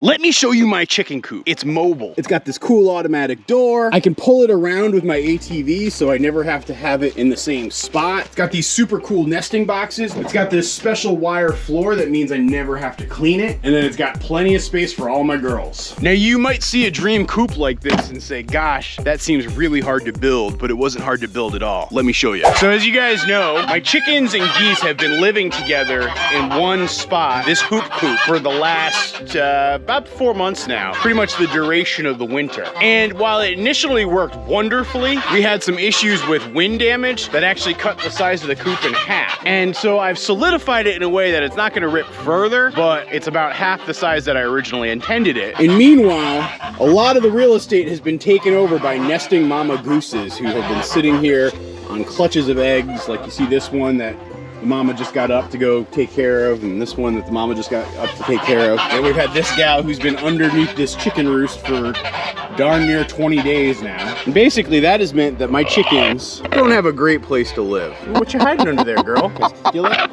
Let me show you my chicken coop. It's mobile. It's got this cool automatic door. I can pull it around with my ATV so I never have to have it in the same spot. It's got these super cool nesting boxes. It's got this special wire floor that means I never have to clean it. And then it's got plenty of space for all my girls. Now you might see a dream coop like this and say, gosh, that seems really hard to build, but it wasn't hard to build at all. Let me show you. So as you guys know, my chickens and geese have been living together in one spot, this hoop coop, for the last, about 4 months now, pretty much the duration of the winter. And while it initially worked wonderfully, we had some issues with wind damage that actually cut the size of the coop in half. And so I've solidified it in a way that it's not gonna rip further, but it's about half the size that I originally intended it. And meanwhile, a lot of the real estate has been taken over by nesting mama gooses who have been sitting here on clutches of eggs, like you see this one that the mama just got up to go take care of, and this one that the mama just got up to take care of. And we've had this gal who's been underneath this chicken roost for darn near 20 days now. And basically that has meant that my chickens don't have a great place to live. What you hiding under there, girl? Steal it?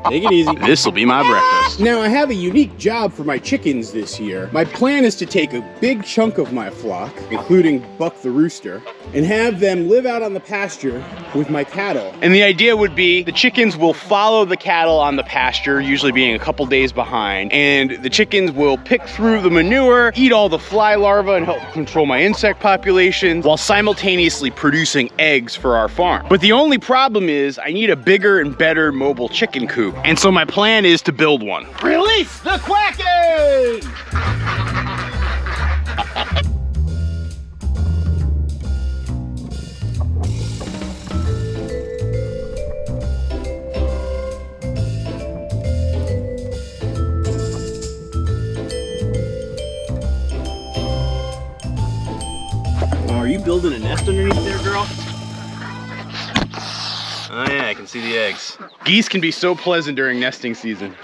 Take it easy. This'll be my breakfast. Now I have a unique job for my chickens this year. My plan is to take a big chunk of my flock, including Buck the rooster, and have them live out on the pasture with my cattle. And the idea would be the chickens will follow the cattle on the pasture, usually being a couple days behind, and the chickens will pick through the manure, eat all the fly larvae and help control my insect populations while simultaneously producing eggs for our farm. But the only problem is I need a bigger and better mobile chicken coop. And so my plan is to build one. Release the Kraken! Are you building a nest underneath there, girl? Oh yeah, I can see the eggs. Geese can be so pleasant during nesting season.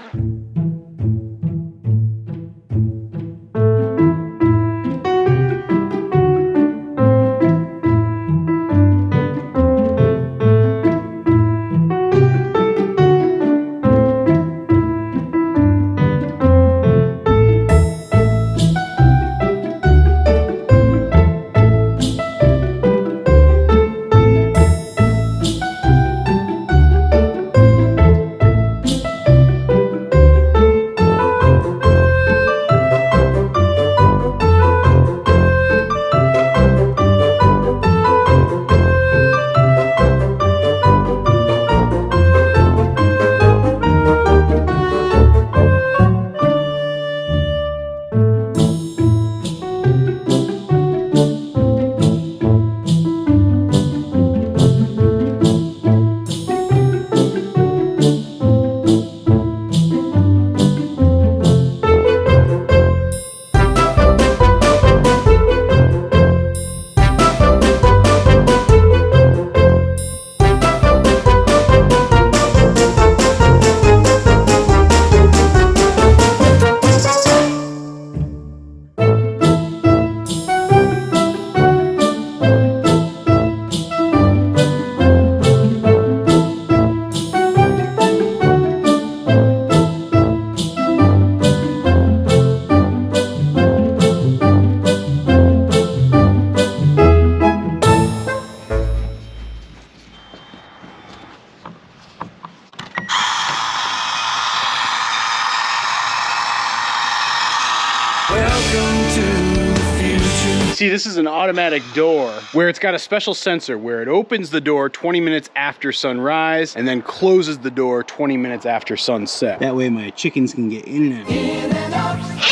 See, this is an automatic door where it's got a special sensor where it opens the door 20 minutes after sunrise and then closes the door 20 minutes after sunset. That way my chickens can get in and out. In and out.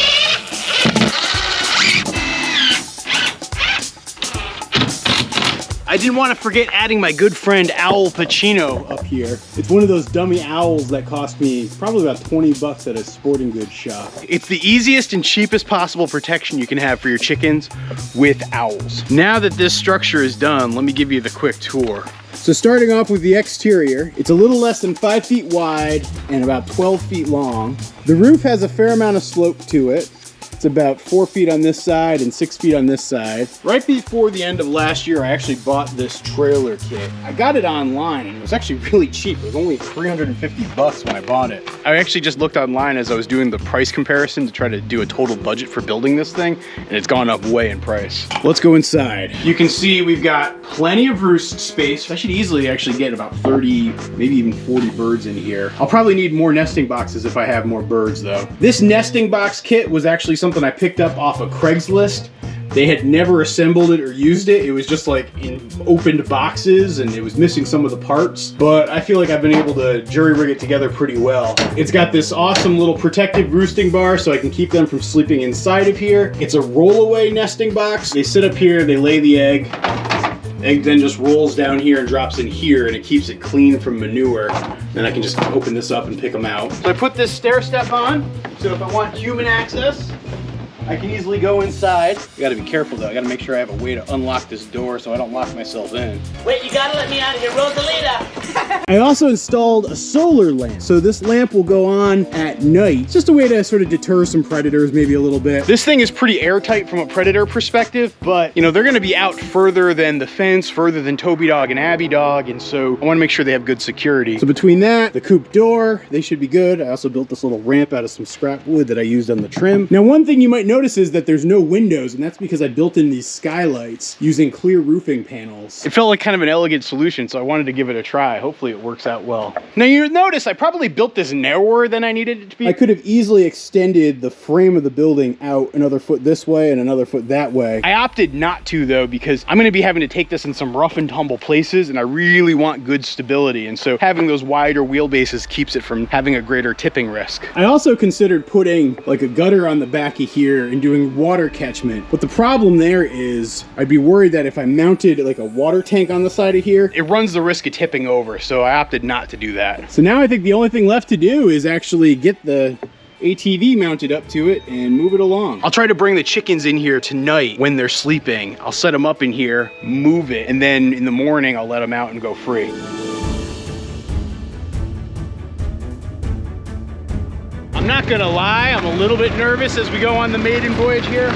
I didn't want to forget adding my good friend Owl Pacino up here. It's one of those dummy owls that cost me probably about 20 bucks at a sporting goods shop. It's the easiest and cheapest possible protection you can have for your chickens with owls. Now that this structure is done, let me give you the quick tour. So starting off with the exterior, it's a little less than 5 feet wide and about 12 feet long. The roof has a fair amount of slope to it. It's about 4 feet on this side and 6 feet on this side. Right before the end of last year, I actually bought this trailer kit. I got it online and it was actually really cheap. It was only 350 bucks when I bought it. I actually just looked online as I was doing the price comparison to try to do a total budget for building this thing, and it's gone up way in price. Let's go inside. You can see we've got plenty of roost space. I should easily actually get about 30, maybe even 40 birds in here. I'll probably need more nesting boxes if I have more birds though. This nesting box kit was actually something I picked up off of Craigslist. They had never assembled it or used it. It was just like in opened boxes and it was missing some of the parts. But I feel like I've been able to jury rig it together pretty well. It's got this awesome little protective roosting bar so I can keep them from sleeping inside of here. It's a roll-away nesting box. They sit up here, they lay the egg. Egg then just rolls down here and drops in here and it keeps it clean from manure. Then I can just open this up and pick them out. So I put this stair step on, so if I want human access, I can easily go inside. I gotta be careful though. I gotta make sure I have a way to unlock this door so I don't lock myself in. Wait, you gotta let me out of here, Rosalita! I also installed a solar lamp. So this lamp will go on at night. It's just a way to sort of deter some predators maybe a little bit. This thing is pretty airtight from a predator perspective, but you know, they're gonna be out further than the fence, further than Toby Dog and Abby Dog, and so I wanna make sure they have good security. So between that, the coop door, they should be good. I also built this little ramp out of some scrap wood that I used on the trim. Now, one thing you might notice is that there's no windows, and that's because I built in these skylights using clear roofing panels. It felt like kind of an elegant solution, so I wanted to give it a try. Hopefully it works out well. Now you notice I probably built this narrower than I needed it to be. I could have easily extended the frame of the building out another foot this way and another foot that way. I opted not to though, because I'm gonna be having to take this in some rough and tumble places, and I really want good stability, and so having those wider wheelbases keeps it from having a greater tipping risk. I also considered putting like a gutter on the back of here and doing water catchment, but the problem there is I'd be worried that if I mounted like a water tank on the side of here, it runs the risk of tipping over, so I opted not to do that. So now I think the only thing left to do is actually get the ATV mounted up to it and move it along. I'll try to bring the chickens in here tonight when they're sleeping. I'll set them up in here, move it, and then in the morning I'll let them out and go free. I'm not gonna lie, I'm a little bit nervous as we go on the maiden voyage here.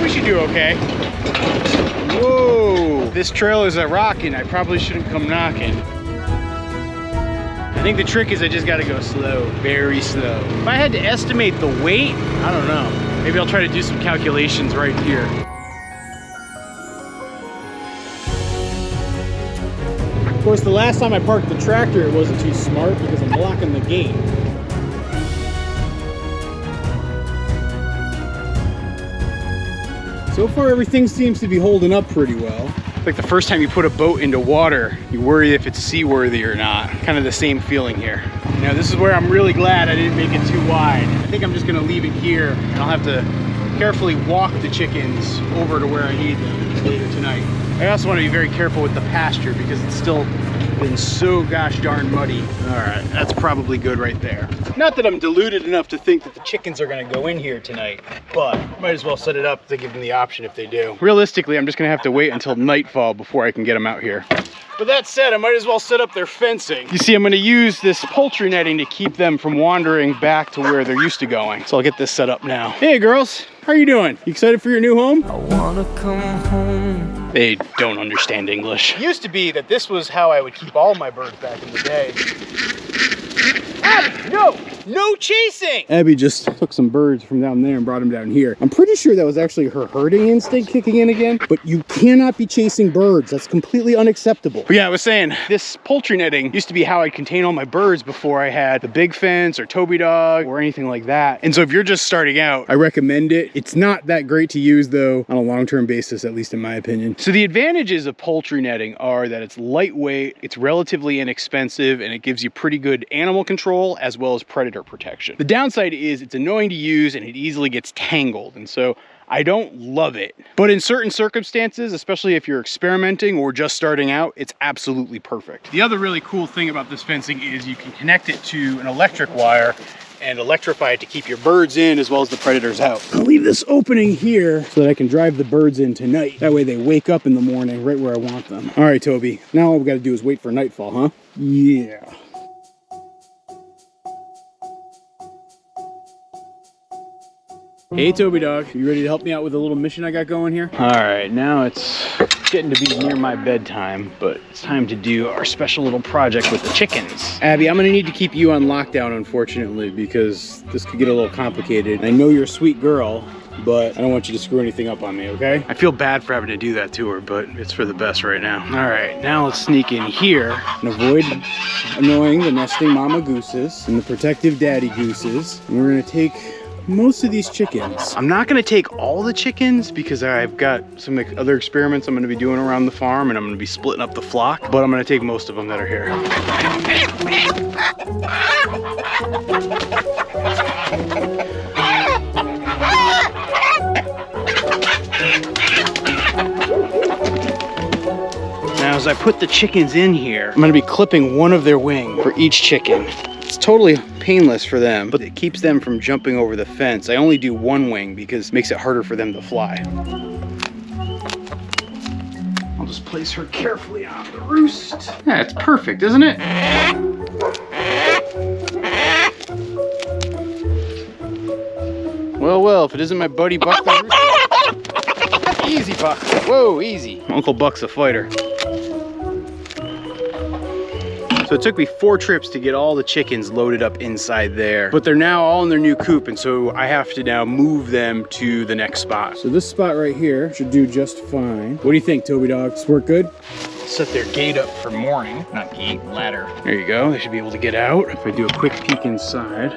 We should do okay. Whoa, this trail is a rockin'. I probably shouldn't come knocking. I think the trick is I just gotta go slow, very slow. If I had to estimate the weight, I don't know. Maybe I'll try to do some calculations right here. Of course, the last time I parked the tractor, it wasn't too smart because I'm blocking the gate. So far, everything seems to be holding up pretty well. Like the first time you put a boat into water, you worry if it's seaworthy or not. Kind of the same feeling here. Now this is where I'm really glad I didn't make it too wide. I think I'm just gonna leave it here, and I'll have to carefully walk the chickens over to where I need them later tonight. I also want to be very careful with the pasture because it's still been so gosh darn muddy. All right, that's probably good right there. Not that I'm deluded enough to think that the chickens are gonna go in here tonight, but might as well set it up to give them the option if they do. Realistically, I'm just gonna have to wait until nightfall before I can get them out here. With that said, I might as well set up their fencing. You see, I'm gonna use this poultry netting to keep them from wandering back to where they're used to going. So I'll get this set up now. Hey girls, how are you doing? You excited for your new home? I wanna come home. They don't understand English. It used to be that this was how I would keep all my birds back in the day. Abby, no chasing! Abby just took some birds from down there and brought them down here. I'm pretty sure that was actually her herding instinct kicking in again, but you cannot be chasing birds. That's completely unacceptable. But yeah, I was saying, this poultry netting used to be how I'd contain all my birds before I had the big fence or Toby Dog or anything like that. And so if you're just starting out, I recommend it. It's not that great to use though on a long-term basis, at least in my opinion. So the advantages of poultry netting are that it's lightweight, it's relatively inexpensive, and it gives you pretty good animal control as well as predator protection. The downside is it's annoying to use and it easily gets tangled, and so I don't love it. But in certain circumstances, especially if you're experimenting or just starting out, it's absolutely perfect. The other really cool thing about this fencing is you can connect it to an electric wire and electrify it to keep your birds in as well as the predators out. I'll leave this opening here so that I can drive the birds in tonight. That way they wake up in the morning right where I want them. All right, Toby, now all we gotta do is wait for nightfall, huh? Yeah. Hey Toby dog, you ready to help me out with a little mission I got going here? All right, now it's getting to be near my bedtime, but it's time to do our special little project with the chickens. Abby, I'm gonna need to keep you on lockdown, unfortunately, because this could get a little complicated. I know you're a sweet girl, but I don't want you to screw anything up on me, okay? I feel bad for having to do that to her, but it's for the best right now. All right, now let's sneak in here. And avoid annoying the nesting mama gooses and the protective daddy gooses. And we're gonna take most of these chickens. I'm not gonna take all the chickens because I've got some other experiments I'm gonna be doing around the farm, and I'm gonna be splitting up the flock, but I'm gonna take most of them that are here. Now as I put the chickens in here, I'm gonna be clipping one of their wing for each chicken. It's totally painless for them, but it keeps them from jumping over the fence. I only do one wing because it makes it harder for them to fly. I'll just place her carefully on the roost. Yeah, it's perfect, isn't it? Well, well, if it isn't my buddy Buck the rooster. Easy, Buck. Whoa, easy. Uncle Buck's a fighter. So it took me 4 trips to get all the chickens loaded up inside there, but they're now all in their new coop, and so I have to now move them to the next spot. So this spot right here should do just fine. What do you think, Toby dog? Does this work good? Set their gate up for morning, not gate, ladder. There you go, they should be able to get out. If I do a quick peek inside,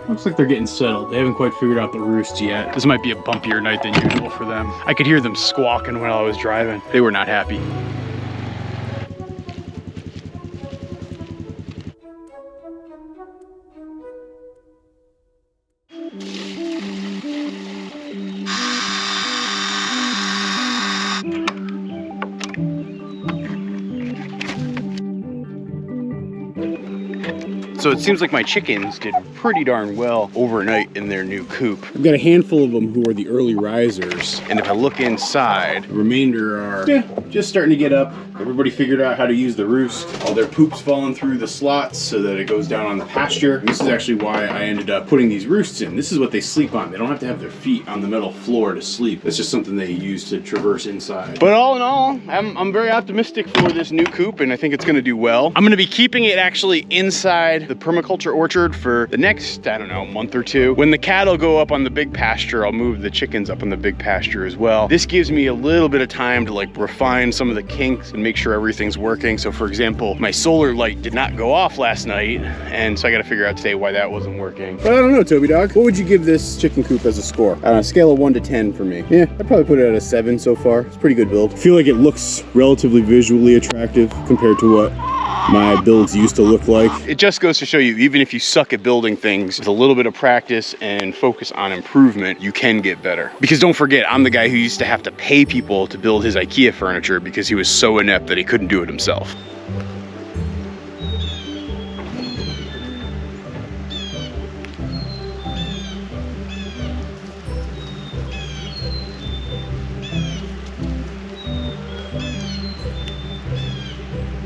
looks like they're getting settled. They haven't quite figured out the roost yet. This might be a bumpier night than usual for them. I could hear them squawking while I was driving. They were not happy. So it seems like my chickens did pretty darn well overnight in their new coop. I've got a handful of them who are the early risers. And if I look inside, The remainder are just starting to get up. Everybody figured out how to use the roost. All their poop's falling through the slots so that it goes down on the pasture. And this is actually why I ended up putting these roosts in. This is what they sleep on. They don't have to have their feet on the metal floor to sleep. It's just something they use to traverse inside. but all in all, I'm very optimistic for this new coop, and I think it's gonna do well. I'm gonna be keeping it actually inside the permaculture orchard for the next, I don't know, month or two. When the cattle go up on the big pasture, I'll move the chickens up on the big pasture as well. This gives me a little bit of time to like refine some of the kinks and make sure everything's working. So for example, my solar light did not go off last night, and so I gotta figure out today why that wasn't working. But I don't know, Toby dog. What would you give this chicken coop as a score? On a scale of 1 to 10 for me. Yeah, I'd probably put it at a 7 so far. It's a pretty good build. I feel like it looks relatively visually attractive compared to what my builds used to look like. It just goes to show you, even if you suck at building things, with a little bit of practice and focus on improvement, you can get better. Because don't forget, I'm the guy who used to have to pay people to build his IKEA furniture because he was so inept that he couldn't do it himself.